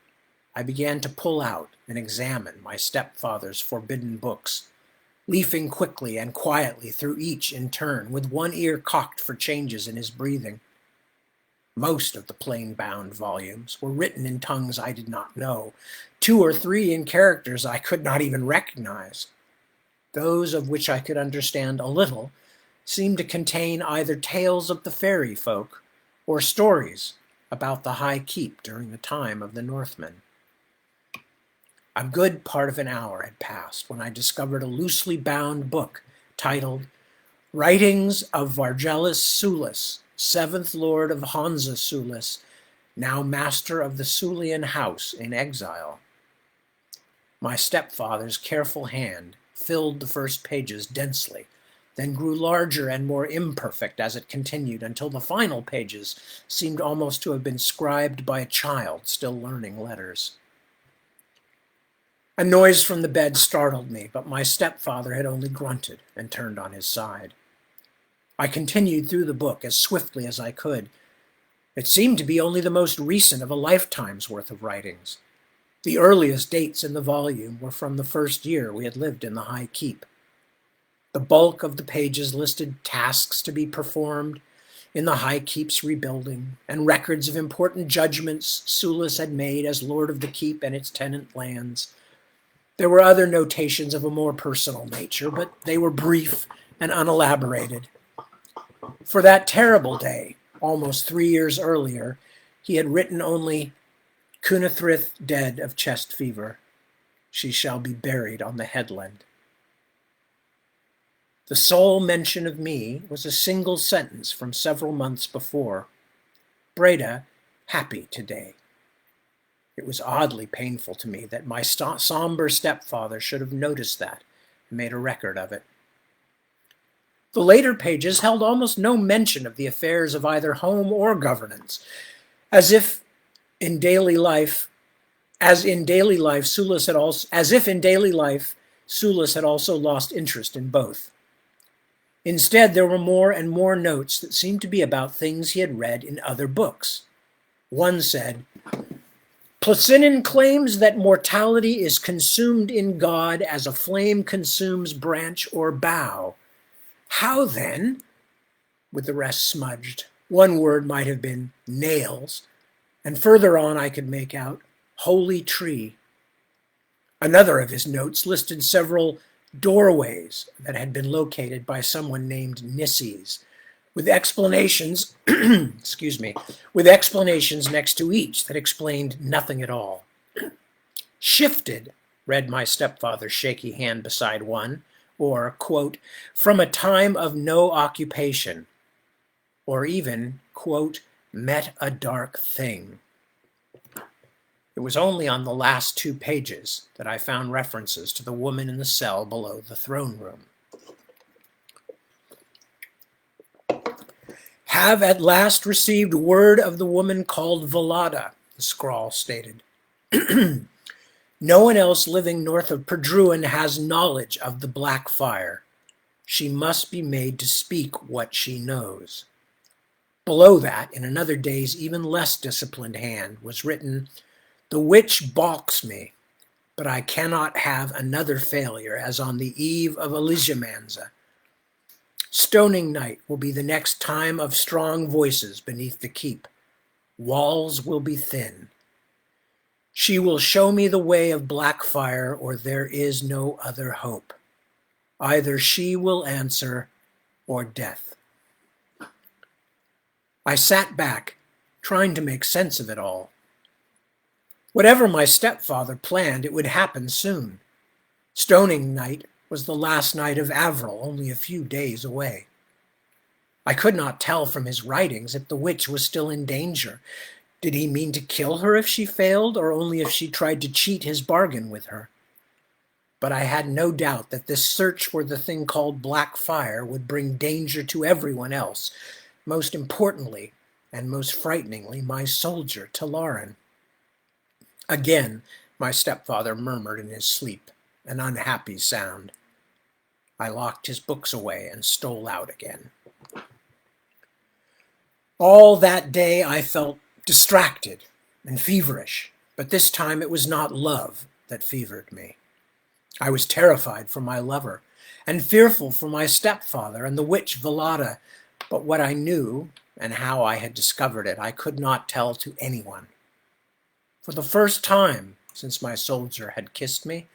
I began to pull out and examine my stepfather's forbidden books, leafing quickly and quietly through each in turn, with one ear cocked for changes in his breathing. Most of the plain-bound volumes were written in tongues I did not know, 2 or 3 in characters I could not even recognize. Those of which I could understand a little seemed to contain either tales of the fairy folk or stories about the High Keep during the time of the Northmen. A good part of an hour had passed when I discovered a loosely bound book titled Writings of Vargelis Sulis, 7th Lord of Hansa Sulis, now master of the Sulian house in exile. My stepfather's careful hand filled the first pages densely, then grew larger and more imperfect as it continued until the final pages seemed almost to have been scribed by a child still learning letters. A noise from the bed startled me, but my stepfather had only grunted and turned on his side. I continued through the book as swiftly as I could. It seemed to be only the most recent of a lifetime's worth of writings. The earliest dates in the volume were from the first year we had lived in the High Keep. The bulk of the pages listed tasks to be performed in the High Keep's rebuilding and records of important judgments Sulis had made as Lord of the Keep and its tenant lands. There were other notations of a more personal nature, but they were brief and unelaborated. For that terrible day, almost 3 years earlier, he had written only, "Cunithrith dead of chest fever. She shall be buried on the headland." The sole mention of me was a single sentence from several months before. "Breda, happy today." It was oddly painful to me that my somber stepfather should have noticed that and made a record of it. The later pages held almost no mention of the affairs of either home or governance, as if in daily life Sulis had also lost interest in both. Instead, there were more and more notes that seemed to be about things he had read in other books. One said, "Placinon claims that mortality is consumed in God as a flame consumes branch or bough. How then," with the rest smudged, one word might have been nails, and further on I could make out holy tree. Another of his notes listed several doorways that had been located by someone named Nisses, with explanations, with explanations next to each that explained nothing at all. "Shifted," read my stepfather's shaky hand beside one, or, quote, "from a time of no occupation," or even, quote, "met a dark thing." It was only on the last 2 pages that I found references to the woman in the cell below the throne room. "Have at last received word of the woman called Velada," the scrawl stated. "No one else living north of Perdruin has knowledge of the Black Fire. She must be made to speak what she knows." Below that, in another day's even less disciplined hand, was written, "The witch balks me, but I cannot have another failure as on the eve of Elysiamanza. Stoning night will be the next time of strong voices beneath the keep. Walls will be thin. She will show me the way of black fire, or there is no other hope. Either she will answer, or death." I sat back, trying to make sense of it all. Whatever my stepfather planned, it would happen soon. Stoning night was the last night of Avril, only a few days away. I could not tell from his writings if the witch was still in danger. Did he mean to kill her if she failed, or only if she tried to cheat his bargain with her? But I had no doubt that this search for the thing called Black Fire would bring danger to everyone else, most importantly, and most frighteningly, my soldier, Talarin. Again, my stepfather murmured in his sleep, an unhappy sound. I locked his books away and stole out again. All that day I felt distracted and feverish, but this time it was not love that fevered me. I was terrified for my lover and fearful for my stepfather and the witch Velada, but what I knew and how I had discovered it I could not tell to anyone. For the first time since my soldier had kissed me,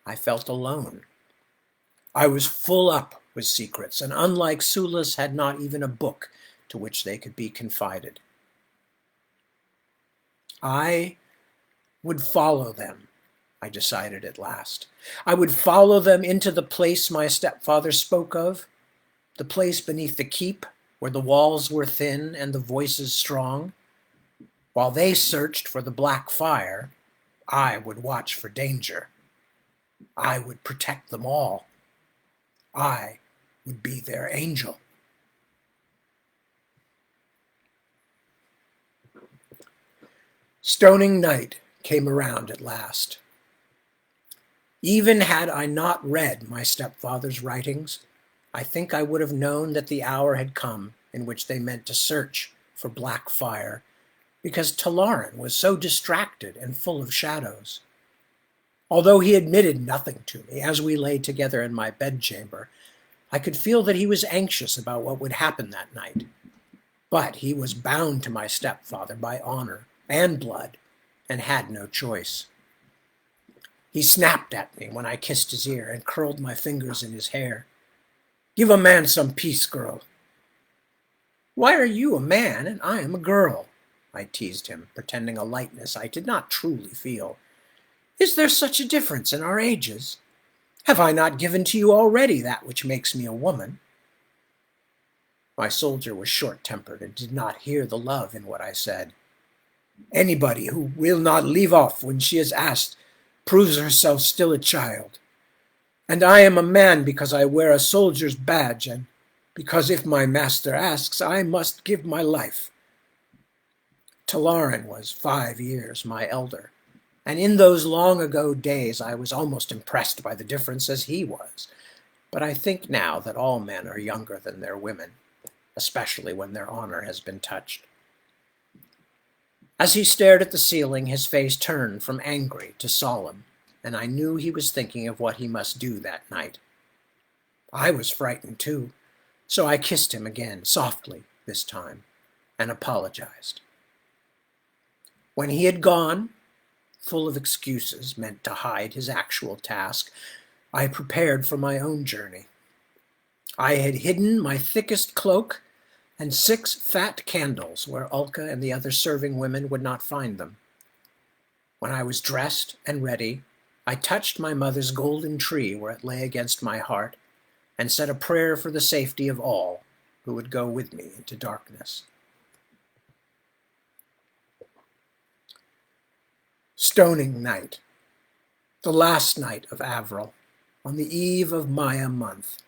I felt alone. I was full up with secrets, and unlike Sulis, had not even a book to which they could be confided. I would follow them, I decided at last. I would follow them into the place my stepfather spoke of, the place beneath the keep where the walls were thin and the voices strong. While they searched for the Black Fire, I would watch for danger. I would protect them all. I would be their angel. Stoning night came around at last. Even had I not read my stepfather's writings, I think I would have known that the hour had come in which they meant to search for black fire, because Talarin was so distracted and full of shadows. Although he admitted nothing to me as we lay together in my bedchamber, I could feel that he was anxious about what would happen that night. But he was bound to my stepfather by honor and blood, and had no choice. He snapped at me when I kissed his ear and curled my fingers in his hair. "Give a man some peace, girl." "Why are you a man and I am a girl?" I teased him, pretending a lightness I did not truly feel. "Is there such a difference in our ages? Have I not given to you already that which makes me a woman?" My soldier was short-tempered and did not hear the love in what I said. "Anybody who will not leave off when she is asked proves herself still a child. And I am a man because I wear a soldier's badge, and because if my master asks, I must give my life." Talarin was 5 years my elder, and in those long ago days I was almost impressed by the difference as he was. But I think now that all men are younger than their women, especially when their honor has been touched. As he stared at the ceiling, his face turned from angry to solemn, and I knew he was thinking of what he must do that night. I was frightened too, so I kissed him again, softly this time, and apologized. When he had gone, full of excuses meant to hide his actual task, I prepared for my own journey. I had hidden my thickest cloak and 6 fat candles where Ulka and the other serving women would not find them. When I was dressed and ready, I touched my mother's golden tree where it lay against my heart, and said a prayer for the safety of all who would go with me into darkness. Stoning night, the last night of Avril, on the eve of Maya month,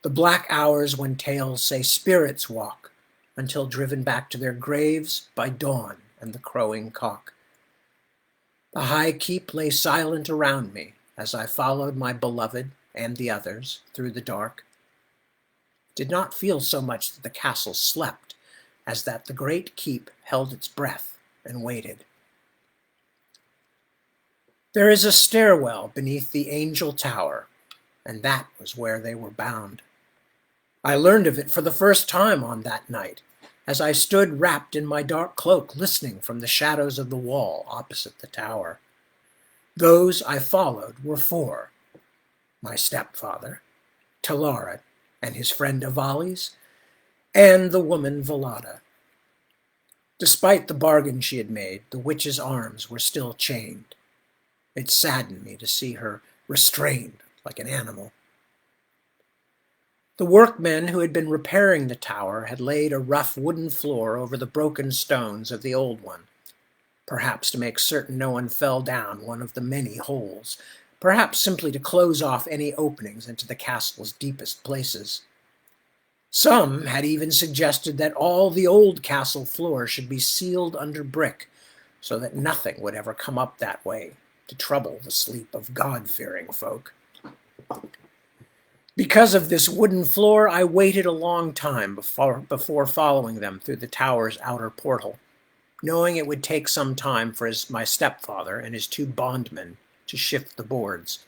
the black hours when tales say spirits walk, until driven back to their graves by dawn and the crowing cock. The high keep lay silent around me as I followed my beloved and the others through the dark. It did not feel so much that the castle slept as that the great keep held its breath and waited. There is a stairwell beneath the Angel Tower, and that was where they were bound. I learned of it for the first time on that night, as I stood wrapped in my dark cloak listening from the shadows of the wall opposite the tower. Those I followed were 4: my stepfather, Talarin, and his friend Avalis, and the woman Velada. Despite the bargain she had made, the witch's arms were still chained. It saddened me to see her restrained like an animal. The workmen who had been repairing the tower had laid a rough wooden floor over the broken stones of the old one, perhaps to make certain no one fell down one of the many holes, perhaps simply to close off any openings into the castle's deepest places. Some had even suggested that all the old castle floor should be sealed under brick, so that nothing would ever come up that way to trouble the sleep of God-fearing folk. Because of this wooden floor, I waited a long time before following them through the tower's outer portal, knowing it would take some time for my stepfather and his 2 bondmen to shift the boards.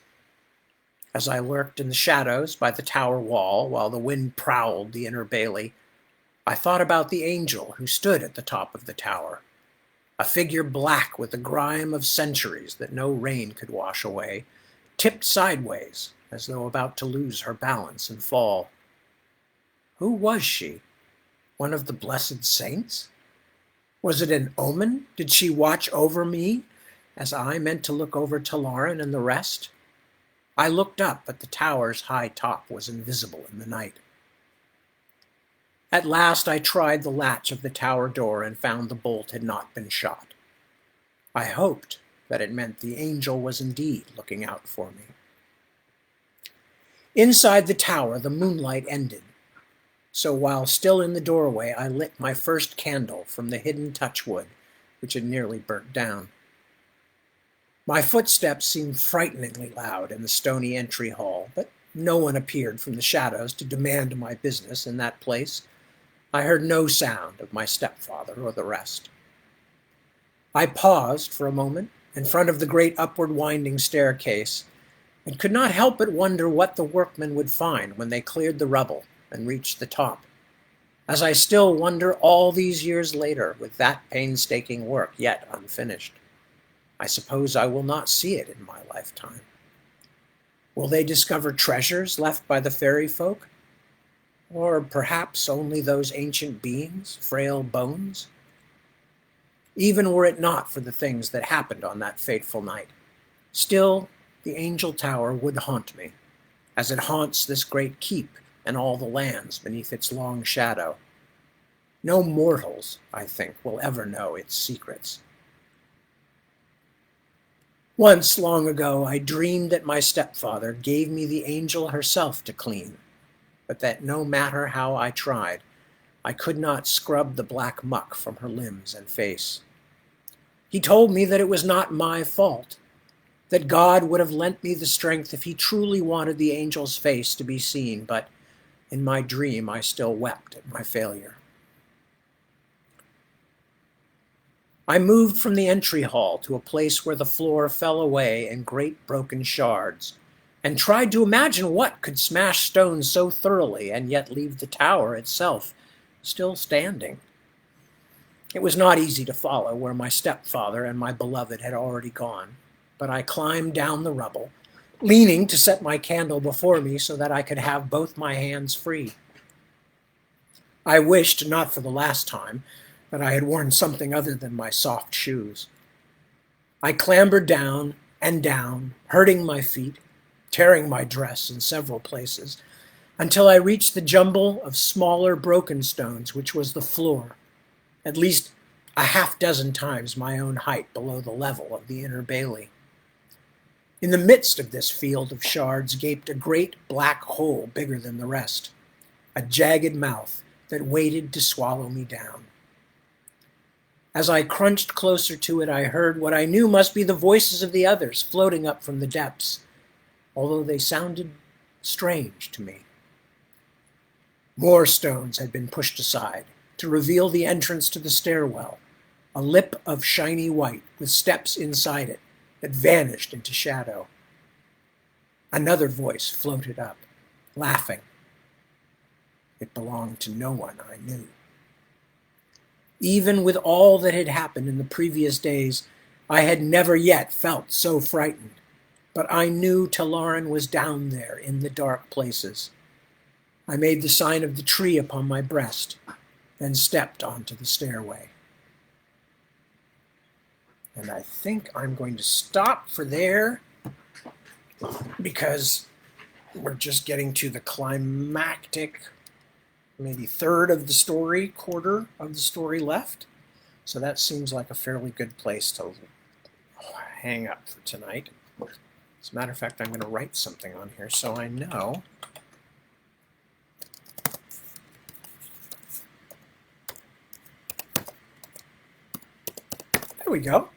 As I lurked in the shadows by the tower wall while the wind prowled the inner bailey, I thought about the angel who stood at the top of the tower, a figure black with the grime of centuries that no rain could wash away, tipped sideways as though about to lose her balance and fall. Who was she? One of the blessed saints? Was it an omen? Did she watch over me as I meant to look over Talarin and the rest? I looked up, but the tower's high top was invisible in the night. At last I tried the latch of the tower door and found the bolt had not been shot. I hoped that it meant the angel was indeed looking out for me. Inside the tower, the moonlight ended, so while still in the doorway, I lit my first candle from the hidden touchwood, which had nearly burnt down. My footsteps seemed frighteningly loud in the stony entry hall, but No one appeared from the shadows to demand my business in that place. I heard no sound of my stepfather or the rest. I paused for a moment in front of the great upward winding staircase and could not help but wonder what the workmen would find when they cleared the rubble and reached the top, as I still wonder all these years later with that painstaking work yet unfinished. I suppose I will not see it in my lifetime. Will they discover treasures left by the fairy folk? Or perhaps only those ancient beings, frail bones? Even were it not for the things that happened on that fateful night, still the Angel Tower would haunt me, as it haunts this great keep and all the lands beneath its long shadow. No mortals, I think, will ever know its secrets. Once, long ago, I dreamed that my stepfather gave me the angel herself to clean, but that no matter how I tried, I could not scrub the black muck from her limbs and face. He told me that it was not my fault, that God would have lent me the strength if he truly wanted the angel's face to be seen, but in my dream I still wept at my failure. I moved from the entry hall to a place where the floor fell away in great broken shards, and tried to imagine what could smash stones so thoroughly and yet leave the tower itself still standing. It was not easy to follow where my stepfather and my beloved had already gone, but I climbed down the rubble, leaning to set my candle before me so that I could have both my hands free. I wished, not for the last time, that I had worn something other than my soft shoes. I clambered down and down, hurting my feet, tearing my dress in several places, until I reached the jumble of smaller broken stones, which was the floor, at least a half-dozen times my own height below the level of the inner bailey. In the midst of this field of shards gaped a great black hole bigger than the rest, a jagged mouth that waited to swallow me down. As I crunched closer to it, I heard what I knew must be the voices of the others floating up from the depths, although they sounded strange to me. More stones had been pushed aside to reveal the entrance to the stairwell, a lip of shiny white with steps inside it that vanished into shadow. Another voice floated up, laughing. It belonged to no one I knew. Even with all that had happened in the previous days, I had never yet felt so frightened, but I knew Talaran was down there in the dark places. I made the sign of the tree upon my breast, then stepped onto the stairway. And I think I'm going to stop for there because we're just getting to the climactic, maybe third of the story, quarter of the story left. So that seems like a fairly good place to hang up for tonight. As a matter of fact, I'm going to write something on here so I know. There we go.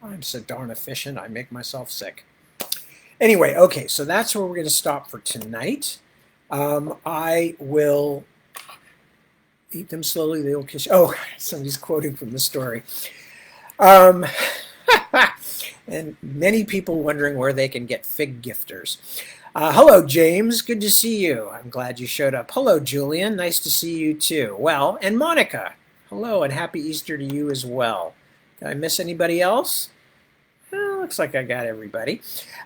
I'm so darn efficient, I make myself sick. Anyway, okay, so that's where we're going to stop for tonight. I will eat them slowly, they will kiss you. Oh, somebody's quoting from the story. And many people wondering where they can get fig gifters. Hello, James. Good to see you. I'm glad you showed up. Hello, Julian. Nice to see you, too. Well, and Monica. Hello, and happy Easter to you as well. Did I miss anybody else? Looks like I got everybody.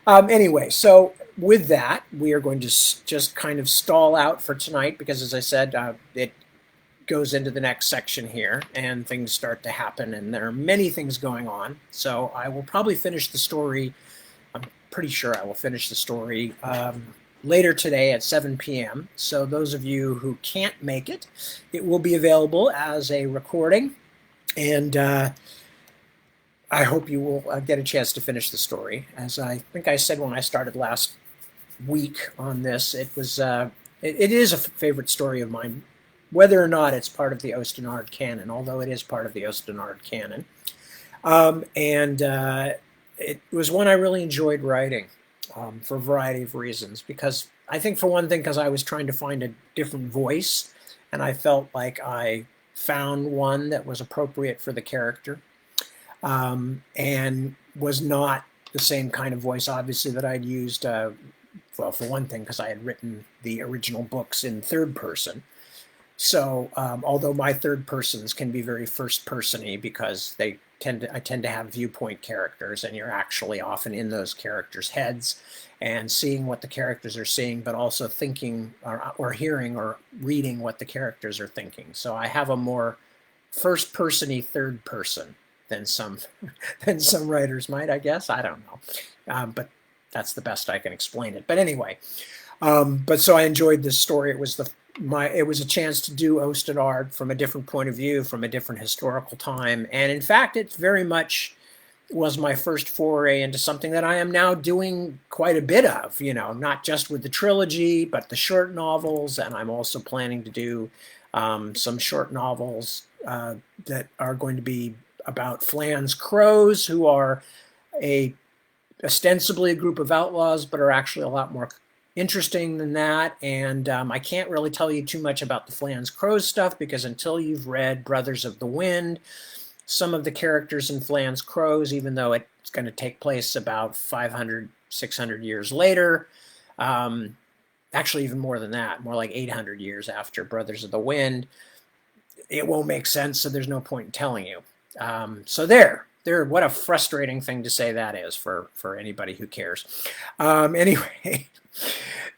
Anyway, so with that, we are going to just kind of stall out for tonight because, as I said, it goes into the next section here and things start to happen and there are many things going on. So I will probably finish the story. I'm pretty sure I will finish the story later today at 7 p.m. So those of you who can't make it, it will be available as a recording. And I hope you will get a chance to finish the story. As I think I said when I started last week on this, it was it is a favorite story of mine, whether or not it's part of the Ostenard canon, although it is part of the Ostenard canon. It was one I really enjoyed writing. for a variety of reasons. Because I think, for one thing, because I was trying to find a different voice, and I felt like I found one that was appropriate for the character, and was not the same kind of voice, obviously, that I'd used. Well, for one thing, because I had written the original books in third person. So, although my third persons can be very first person-y because I tend to have viewpoint characters, and you're actually often in those characters' heads and seeing what the characters are seeing, but also thinking or hearing or reading what the characters are thinking. So I have a more first person-y third person than some than some writers might, I guess. I don't know, but that's the best I can explain it. But anyway, but so I enjoyed this story. It was it was a chance to do Osterard from a different point of view, from a different historical time. And in fact, it very much was my first foray into something that I am now doing quite a bit of, not just with the trilogy, but the short novels. And I'm also planning to do some short novels that are going to be about Flan's Crows, who are ostensibly a group of outlaws, but are actually a lot more interesting than that. And I can't really tell you too much about the Flan's Crows stuff, because until you've read Brothers of the Wind, some of the characters in Flan's Crows, even though it's going to take place about 500, 600 years later, actually even more than that, more like 800 years after Brothers of the Wind, it won't make sense, so there's no point in telling you. So what a frustrating thing to say that is for anybody who cares. Anyway,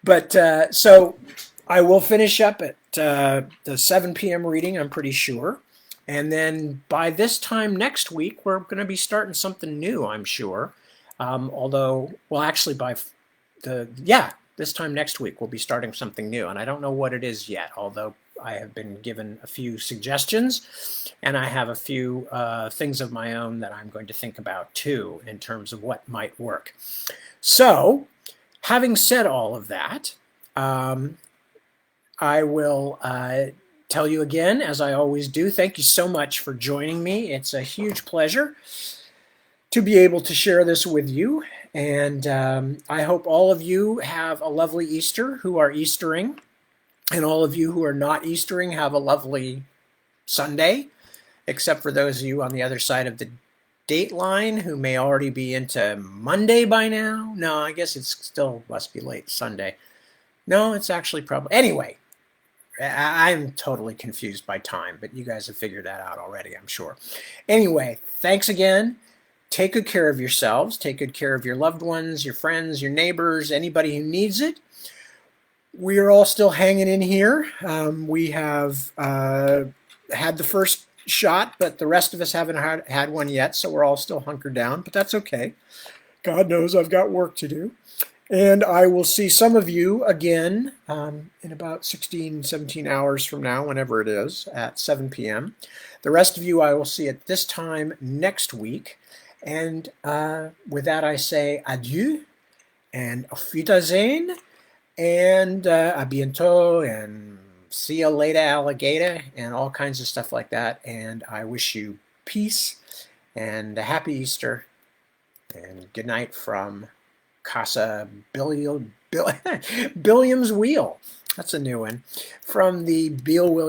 but so I will finish up at the 7 p.m. reading, I'm pretty sure. And then by this time next week, we're going to be starting something new, I'm sure. Although, well, actually this time next week, we'll be starting something new. And I don't know what it is yet, although I have been given a few suggestions, and I have a few things of my own that I'm going to think about too, in terms of what might work. So, having said all of that, I will tell you again, as I always do, thank you so much for joining me. It's a huge pleasure to be able to share this with you. And I hope all of you have a lovely Easter who are Eastering. And all of you who are not Eastering have a lovely Sunday, except for those of you on the other side of the date line who may already be into Monday by now. No, I guess it still must be late Sunday. No, it's actually probably... Anyway, I'm totally confused by time, but you guys have figured that out already, I'm sure. Anyway, thanks again. Take good care of yourselves. Take good care of your loved ones, your friends, your neighbors, anybody who needs it. We are all still hanging in here. We have had the first shot, but the rest of us haven't had one yet, so we're all still hunkered down, but that's okay. God knows I've got work to do. And I will see some of you again in about 16, 17 hours from now, whenever it is, at 7 p.m. The rest of you I will see at this time next week. And with that, I say adieu and auf Wiedersehen and a bientôt and see you later, alligator, and all kinds of stuff like that. And I wish you peace and a happy Easter and good night from Casa Billiam's Wheel. That's a new one. From the Beale Williams